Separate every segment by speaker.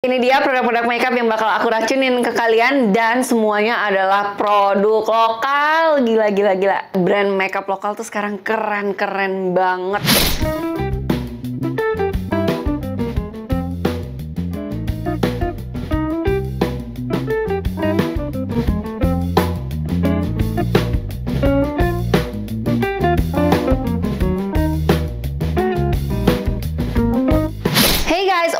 Speaker 1: Ini dia produk-produk makeup yang bakal aku racunin ke kalian dan semuanya adalah produk lokal. Gila. Brand makeup lokal tuh sekarang keren banget.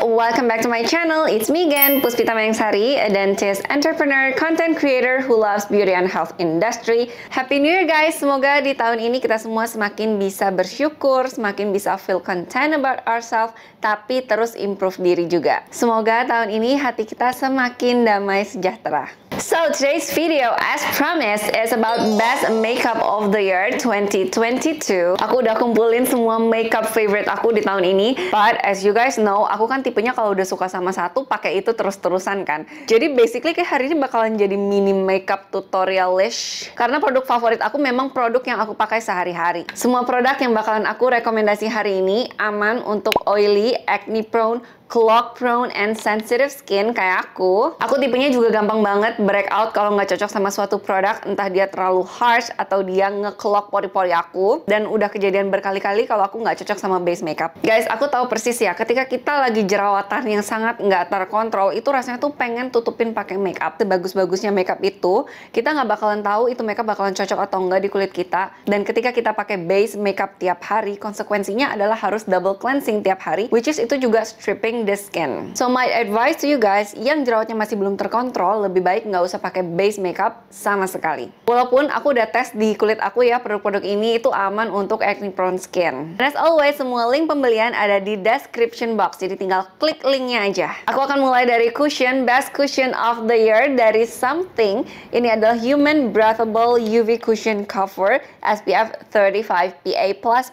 Speaker 1: Welcome back to my channel. It's me again, Puspita Mayangsari, a dentist, entrepreneur, content creator who loves beauty and health industry. Happy New Year guys! Semoga di tahun ini kita semua semakin bisa bersyukur, semakin bisa feel content about ourselves, tapi terus improve diri juga. Semoga tahun ini hati kita semakin damai sejahtera. So today's video, as promised, is about best makeup of the year 2022. Aku udah kumpulin semua makeup favorite aku di tahun ini. But as you guys know, aku kan tipenya kalau udah suka sama satu, pakai itu terus-terusan kan. Jadi basically kayak hari ini bakalan jadi mini makeup tutorial-ish. Karena produk favorit aku memang produk yang aku pakai sehari-hari. Semua produk yang bakalan aku rekomendasi hari ini aman untuk oily, acne prone, clog prone and sensitive skin kayak aku. Aku tipenya juga gampang banget breakout kalau nggak cocok sama suatu produk, entah dia terlalu harsh atau dia nge-clog pori-pori aku. Dan udah kejadian berkali-kali kalau aku nggak cocok sama base makeup. Guys, aku tahu persis ya, ketika kita lagi jerawatan yang sangat nggak terkontrol, itu rasanya tuh pengen tutupin pakai makeup. Sebagus-bagusnya makeup itu, kita nggak bakalan tahu itu makeup bakalan cocok atau enggak di kulit kita. Dan ketika kita pakai base makeup tiap hari, konsekuensinya adalah harus double cleansing tiap hari, which is itu juga stripping the skin. So my advice to you guys yang jerawatnya masih belum terkontrol, lebih baik nggak usah pakai base makeup sama sekali. Walaupun aku udah tes di kulit aku ya, produk-produk ini itu aman untuk acne prone skin. And as always, semua link pembelian ada di description box, jadi tinggal klik linknya aja. Aku akan mulai dari cushion, best cushion of the year dari Something. Ini adalah Human Breathable UV Cushion Cover SPF 35 PA++++.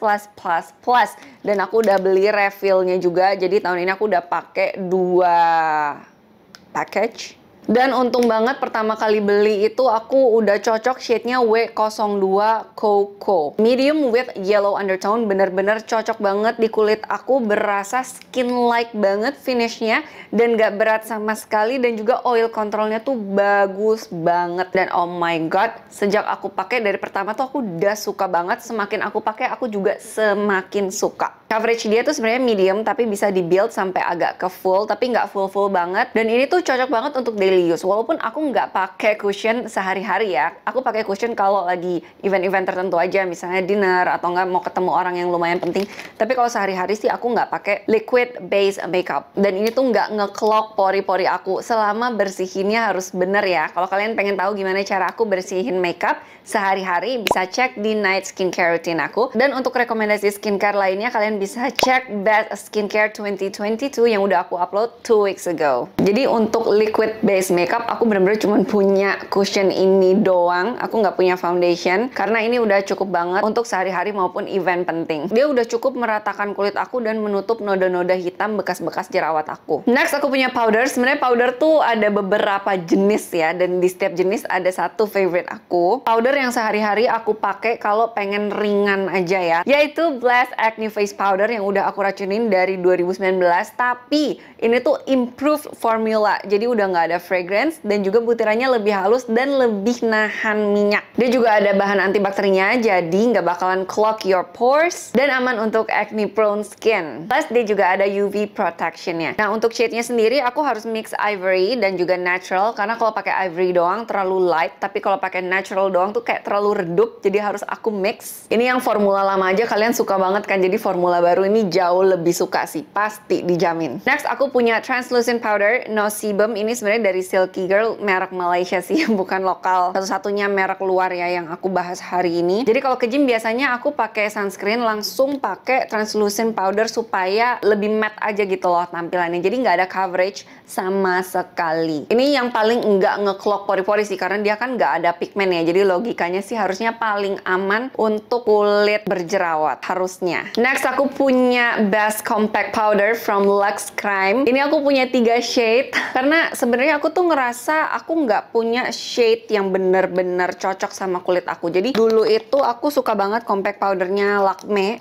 Speaker 1: Dan aku udah beli refillnya juga, jadi tahun ini aku udah pakai 2 package. Dan untung banget pertama kali beli itu aku udah cocok shade-nya W02 Cocoa. Medium with yellow undertone, bener-bener cocok banget di kulit aku, berasa skin-like banget finish-nya dan gak berat sama sekali, dan juga oil controlnya tuh bagus banget. Dan oh my god, sejak aku pakai dari pertama tuh aku udah suka banget. Semakin aku pakai aku juga semakin suka. Coverage dia tuh sebenarnya medium tapi bisa di build sampai agak ke full, tapi nggak full banget. Dan ini tuh cocok banget untuk daily use. Walaupun aku nggak pakai cushion sehari-hari ya, aku pakai cushion kalau lagi event-event tertentu aja, misalnya dinner atau nggak mau ketemu orang yang lumayan penting. Tapi kalau sehari-hari sih aku nggak pakai liquid base makeup. Dan ini tuh nggak nge-clog pori-pori aku. Selama bersihinnya harus bener ya. Kalau kalian pengen tahu gimana cara aku bersihin makeup sehari-hari, bisa cek di night skincare routine aku. Dan untuk rekomendasi skincare lainnya, kalian bisa cek Best Skincare 2022 yang udah aku upload 2 weeks ago. Jadi untuk liquid base makeup, aku bener-bener cuma punya cushion ini doang. Aku nggak punya foundation, karena ini udah cukup banget untuk sehari-hari maupun event penting. Dia udah cukup meratakan kulit aku dan menutup noda-noda hitam bekas-bekas jerawat aku. Next, aku punya powder. Sebenarnya powder tuh ada beberapa jenis ya, dan di setiap jenis ada satu favorite aku. Powder yang sehari-hari aku pakai kalau pengen ringan aja ya, yaitu Blast Acne Face Powder yang udah aku racunin dari 2019. Tapi ini tuh improved formula, jadi udah nggak ada fragrance dan juga butirannya lebih halus dan lebih nahan minyak. Dia juga ada bahan antibakterinya, jadi nggak bakalan clog your pores dan aman untuk acne prone skin. Plus dia juga ada UV protectionnya. Nah untuk shade-nya sendiri aku harus mix ivory dan juga natural, karena kalau pakai ivory doang terlalu light, tapi kalau pakai natural doang tuh kayak terlalu redup, jadi harus aku mix. Ini yang formula lama aja kalian suka banget kan, jadi formula baru ini jauh lebih suka sih, pasti dijamin. Next aku punya translucent powder No Sebum. Ini sebenarnya dari Silky Girl, merek Malaysia sih, bukan lokal. Satu-satunya merek luar ya yang aku bahas hari ini. Jadi kalau ke gym biasanya aku pakai sunscreen langsung pakai translucent powder supaya lebih matte aja gitu loh tampilannya. Jadi nggak ada coverage sama sekali. Ini yang paling nggak nge-clog pori-pori sih, karena dia kan nggak ada pigmen ya. Jadi logikanya sih harusnya paling aman untuk kulit berjerawat harusnya. Next aku aku punya Best Compact Powder from Luxe Crime. Ini aku punya 3 shade karena sebenarnya aku tuh ngerasa aku nggak punya shade yang bener-bener cocok sama kulit aku. Jadi dulu itu aku suka banget compact powdernya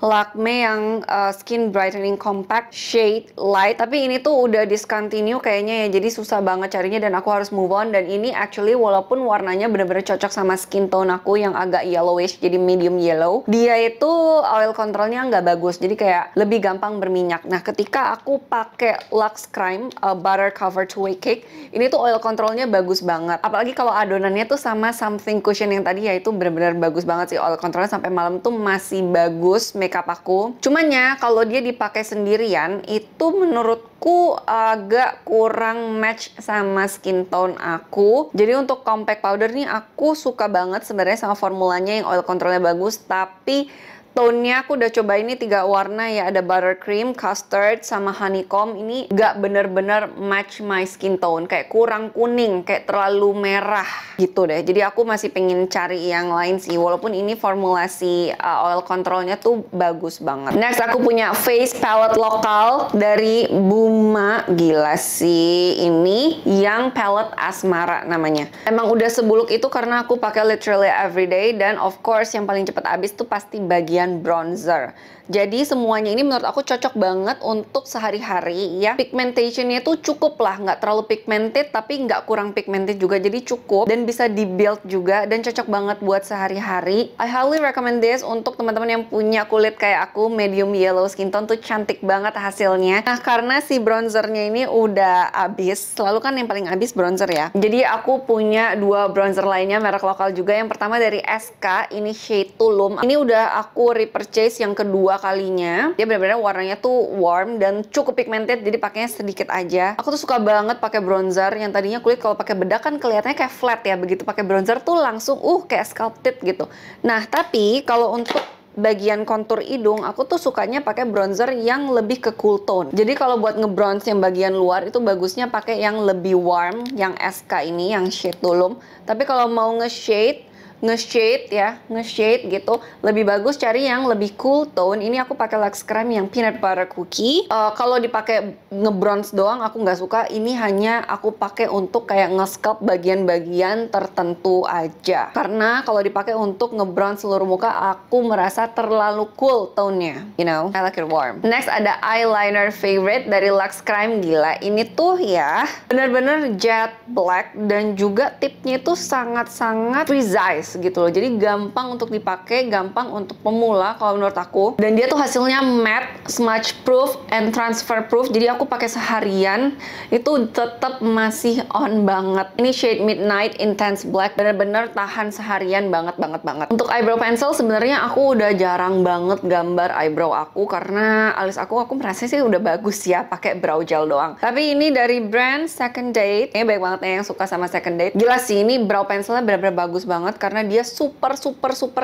Speaker 1: Lakme yang Skin Brightening Compact shade light. Tapi ini tuh udah discontinue kayaknya ya, jadi susah banget carinya dan aku harus move on. Dan ini actually walaupun warnanya bener-bener cocok sama skin tone aku yang agak yellowish, jadi medium yellow, dia itu oil controlnya nggak bagus, jadi kayak lebih gampang berminyak. Nah, ketika aku pakai Luxe Crime Butter Covered Whey Cake, ini tuh oil controlnya bagus banget. Apalagi kalau adonannya tuh sama Something Cushion yang tadi, ya itu bener-bener bagus banget sih oil controlnya, sampai malam tuh masih bagus makeup aku. Cuman ya kalau dia dipakai sendirian itu menurutku agak kurang match sama skin tone aku. Jadi untuk compact powder nih aku suka banget sebenarnya sama formulanya yang oil controlnya bagus, tapi tone-nya aku udah coba ini 3 warna ya, ada buttercream, custard, sama honeycomb. Ini gak bener-bener match my skin tone, kayak kurang kuning, kayak terlalu merah gitu deh. Jadi aku masih pengen cari yang lain sih, walaupun ini formulasi oil controlnya tuh bagus banget. Next aku punya face palette lokal dari Buma. Gila sih, ini yang palette asmara namanya. Emang udah sebuluk itu karena aku pakai literally everyday, dan of course yang paling cepat habis tuh pasti bagian bronzer. Jadi semuanya ini menurut aku cocok banget untuk sehari-hari ya. Pigmentationnya tuh cukup lah, nggak terlalu pigmented tapi nggak kurang pigmented juga, jadi cukup dan bisa di build juga dan cocok banget buat sehari-hari. I highly recommend this untuk teman-teman yang punya kulit kayak aku, medium yellow skin tone, tuh cantik banget hasilnya. Nah, karena si bronzernya ini udah habis, selalu kan yang paling habis bronzer ya. Jadi aku punya 2 bronzer lainnya merek lokal juga. Yang pertama dari SK, ini shade Tulum. Ini udah aku repurchase yang kedua kalinya. Dia benar-benar warnanya tuh warm dan cukup pigmented, jadi pakainya sedikit aja. Aku tuh suka banget pakai bronzer yang tadinya kulit kalau pakai bedak kan kelihatannya kayak flat ya, begitu pakai bronzer tuh langsung kayak sculpted gitu. Nah, tapi kalau untuk bagian kontur hidung, aku tuh sukanya pakai bronzer yang lebih ke cool tone. Jadi kalau buat ngebronze yang bagian luar itu bagusnya pakai yang lebih warm, yang SK ini, yang shade Tulum. Tapi kalau mau nge-shade gitu, lebih bagus cari yang lebih cool tone. Ini aku pakai Luxe Crime yang peanut butter cookie. Kalau dipakai ngebronze doang aku nggak suka. Ini hanya aku pakai untuk kayak nge-sculpt bagian-bagian tertentu aja. Karena kalau dipakai untuk ngebronze seluruh muka aku merasa terlalu cool tone-nya. You know, I like it warm. Next ada eyeliner favorite dari Luxe Crime. Gila, ini tuh ya bener-bener jet black dan juga tipnya itu sangat-sangat precise gitu loh. Jadi gampang untuk dipakai, gampang untuk pemula kalau menurut aku. Dan dia tuh hasilnya matte, smudge proof, and transfer proof. Jadi aku pakai seharian itu tetap masih on banget. Ini shade Midnight Intense Black, bener-bener tahan seharian banget. Untuk eyebrow pencil sebenarnya aku udah jarang banget gambar eyebrow aku karena alis aku merasa sih udah bagus ya pakai brow gel doang. Tapi ini dari brand Second Date. Ini baik banget ya yang suka sama Second Date. Gila sih, ini brow pencilnya bener-bener bagus banget karena dia super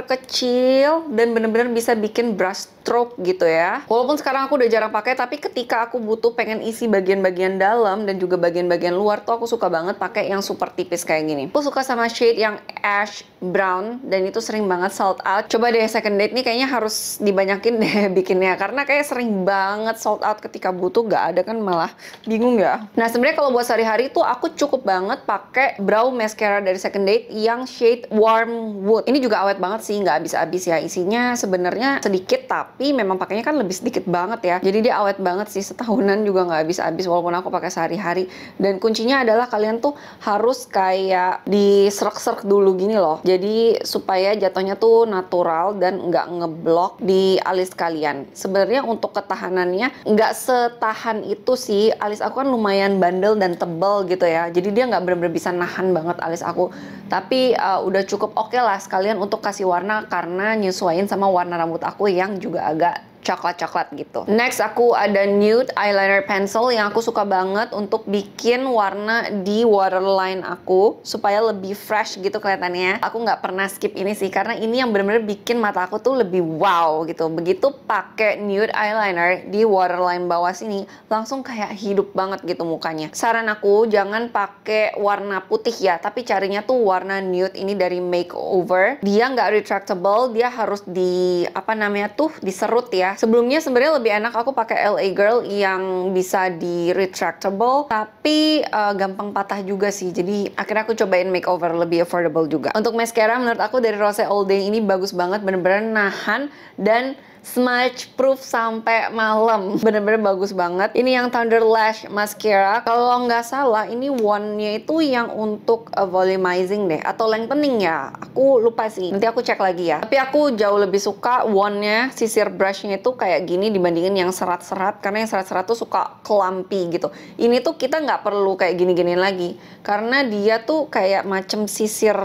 Speaker 1: kecil dan bener-bener bisa bikin brush stroke gitu ya. Walaupun sekarang aku udah jarang pakai, tapi ketika aku butuh pengen isi bagian-bagian dalam dan juga bagian-bagian luar tuh aku suka banget pakai yang super tipis kayak gini. Aku suka sama shade yang ash brown dan itu sering banget sold out. Coba deh Second Date nih kayaknya harus dibanyakin deh bikinnya karena kayak sering banget sold out ketika butuh, gak ada kan malah bingung ya. Nah, sebenarnya kalau buat sehari-hari tuh aku cukup banget pakai brow mascara dari Second Date yang shade Warm Wood. Ini juga awet banget sih, nggak habis-habis ya. Isinya sebenarnya sedikit tapi memang pakainya kan lebih sedikit banget ya. Jadi dia awet banget sih, setahunan juga nggak habis-habis walaupun aku pakai sehari-hari. Dan kuncinya adalah kalian tuh harus kayak diserek-serek dulu gini loh. Jadi supaya jatuhnya tuh natural dan nggak ngeblok di alis kalian. Sebenarnya untuk ketahanannya nggak setahan itu sih. Alis aku kan lumayan bandel dan tebel gitu ya. Jadi dia nggak bener-bener bisa nahan banget alis aku. Tapi udah cukup oke lah sekalian untuk kasih warna karena nyesuaiin sama warna rambut aku yang juga agak coklat-coklat gitu. Next aku ada nude eyeliner pencil yang aku suka banget untuk bikin warna di waterline aku supaya lebih fresh gitu kelihatannya. Aku nggak pernah skip ini sih karena ini yang bener-bener bikin mata aku tuh lebih wow gitu. Begitu pakai nude eyeliner di waterline bawah sini langsung kayak hidup banget gitu mukanya. Saran aku jangan pakai warna putih ya, tapi carinya tuh warna nude ini dari Makeover. Dia nggak retractable, dia harus diserut ya. ya. Sebelumnya sebenarnya lebih enak aku pakai LA Girl yang bisa di retractable, tapi gampang patah juga sih. Jadi akhirnya aku cobain makeover lebih affordable juga. Untuk mascara menurut aku dari Rose All Day ini bagus banget, bener-bener nahan dan smudge proof sampai malam. Bener-bener bagus banget. Ini yang Thunder Lash Mascara. Kalau nggak salah ini wand-nya itu yang untuk volumizing deh, atau lengthening ya. Aku lupa sih. Nanti aku cek lagi ya. Tapi aku jauh lebih suka wand-nya, sisir brush-nya itu kayak gini dibandingin yang serat-serat. Karena yang serat-serat tuh suka clumpy gitu. Ini tuh kita nggak perlu kayak gini-giniin lagi. Karena dia tuh kayak macem sisir,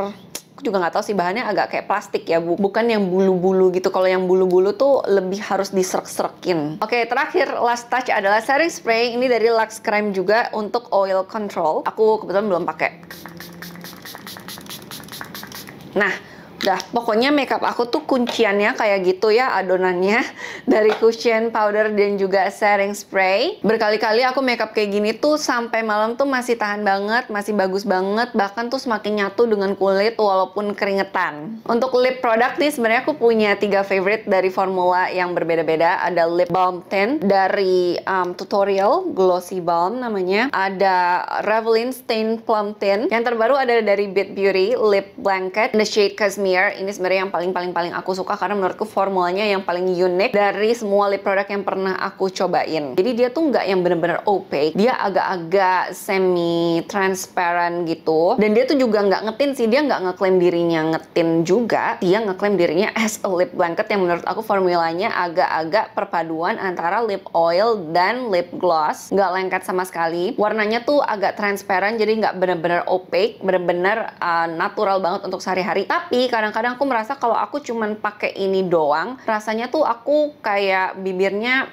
Speaker 1: juga nggak tahu sih, bahannya agak kayak plastik ya, bukan yang bulu-bulu gitu. Kalau yang bulu-bulu tuh lebih harus diserek-serekin. Oke, terakhir last touch adalah setting spray. Ini dari Lux Creme juga untuk oil control. Aku kebetulan belum pakai. Nah, udah, pokoknya makeup aku tuh kunciannya kayak gitu ya adonannya. Dari cushion, powder, dan juga setting spray. Berkali-kali aku makeup kayak gini tuh sampai malam tuh masih tahan banget, masih bagus banget. Bahkan tuh semakin nyatu dengan kulit walaupun keringetan. Untuk lip product nih sebenarnya aku punya 3 favorite dari formula yang berbeda-beda. Ada lip balm tint dari Tutorial Glossy Balm namanya. Ada Revlin Stain Plum Tint. Yang terbaru ada dari Bit Beauty Lip Blanket in the shade Cashmere. Ini sebenarnya yang paling aku suka karena menurutku formulanya yang paling unik dari semua lip product yang pernah aku cobain. Jadi dia tuh nggak yang bener-bener opaque, dia agak-agak semi transparent gitu. Dan dia tuh juga nggak ngetin sih, dia nggak ngeklaim dirinya ngetin juga, dia ngeklaim dirinya as a lip blanket yang menurut aku formulanya agak-agak perpaduan antara lip oil dan lip gloss. Nggak lengket sama sekali. Warnanya tuh agak transparent, jadi nggak bener-bener opaque, bener-bener natural banget untuk sehari-hari. Tapi kadang-kadang aku merasa kalau aku cuman pakai ini doang, rasanya tuh aku kayak bibirnya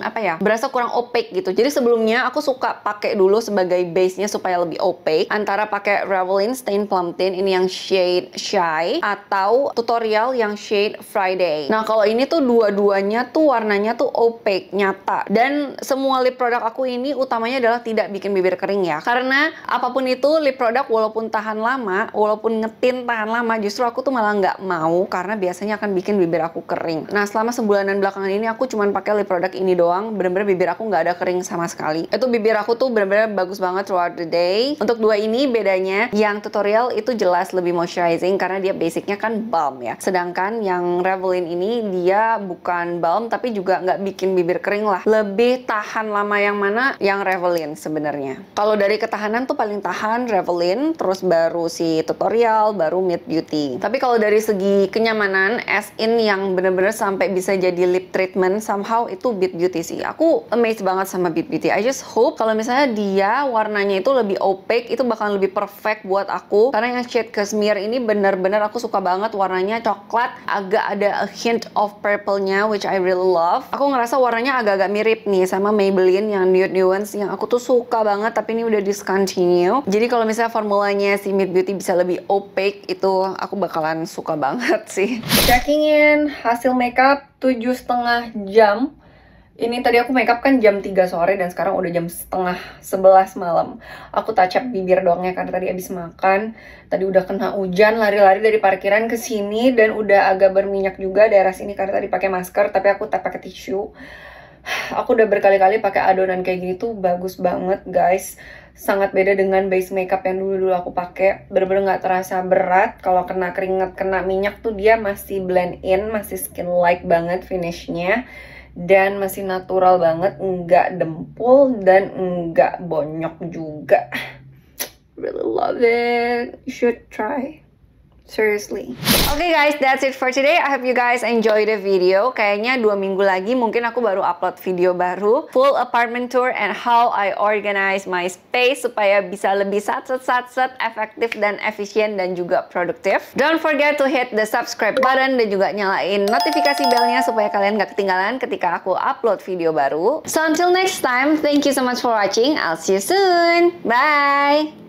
Speaker 1: apa ya, berasa kurang opaque gitu. Jadi sebelumnya aku suka pakai dulu sebagai base-nya supaya lebih opaque, antara pakai Revlin Stain Plum Tint ini yang shade Shy atau Tutorial yang shade Friday. Nah kalau ini tuh dua-duanya tuh warnanya tuh opaque, nyata. Dan semua lip product aku ini utamanya adalah tidak bikin bibir kering ya. Karena apapun itu lip product walaupun tahan lama, walaupun ngetin tahan lama, justru aku tuh malah nggak mau karena biasanya akan bikin bibir aku kering. Nah selama sebulanan belakangan ini aku cuman pakai lip product ini doang, bener-bener bibir aku nggak ada kering sama sekali. Itu bibir aku tuh bener-bener bagus banget throughout the day. Untuk dua ini bedanya, yang Tutorial itu jelas lebih moisturizing karena dia basicnya kan balm ya. Sedangkan yang Revlin ini dia bukan balm tapi juga nggak bikin bibir kering lah. Lebih tahan lama yang mana? Yang Revlin sebenarnya. Kalau dari ketahanan tuh paling tahan Revlin, terus baru si Tutorial, baru Mid Beauty. Tapi kalau dari segi kenyamanan, as in yang bener-bener sampai bisa jadi lip treatment somehow itu Bit Beauty sih. Aku amazed banget sama Bit Beauty. I just hope kalau misalnya dia warnanya itu lebih opaque, itu bakal lebih perfect buat aku. Karena yang shade Cashmere ini bener-bener aku suka banget, warnanya coklat, agak ada a hint of purple-nya, which I really love. Aku ngerasa warnanya agak-agak mirip nih sama Maybelline yang Nude Nuance yang aku tuh suka banget, tapi ini udah discontinue. Jadi kalau misalnya formulanya si Mid Beauty bisa lebih opaque, itu aku bakalan suka banget sih. Checking in hasil makeup 7,5 jam. Ini tadi aku makeup kan jam 3 sore dan sekarang udah jam setengah 11 malam. Aku touch up bibir doang ya karena tadi habis makan. Tadi udah kena hujan, lari-lari dari parkiran ke sini dan udah agak berminyak juga daerah sini karena tadi pakai masker, tapi aku tak pakai tisu. Aku udah berkali-kali pakai adonan kayak gini tuh bagus banget guys. Sangat beda dengan base makeup yang dulu-dulu aku pakai. Bener-bener nggak terasa berat. Kalau kena keringat, kena minyak tuh dia masih blend in, masih skin-like banget finishnya. Dan masih natural banget, nggak dempul dan nggak bonyok juga. Really love it. You should try. Seriously. Okay guys, that's it for today. I hope you guys enjoy the video. Kayaknya 2 minggu lagi mungkin aku baru upload video baru. Full apartment tour and how I organize my space supaya bisa lebih satset, efektif dan efisien dan juga produktif. Don't forget to hit the subscribe button dan juga nyalain notifikasi belnya supaya kalian gak ketinggalan ketika aku upload video baru. So until next time, thank you so much for watching. I'll see you soon. Bye!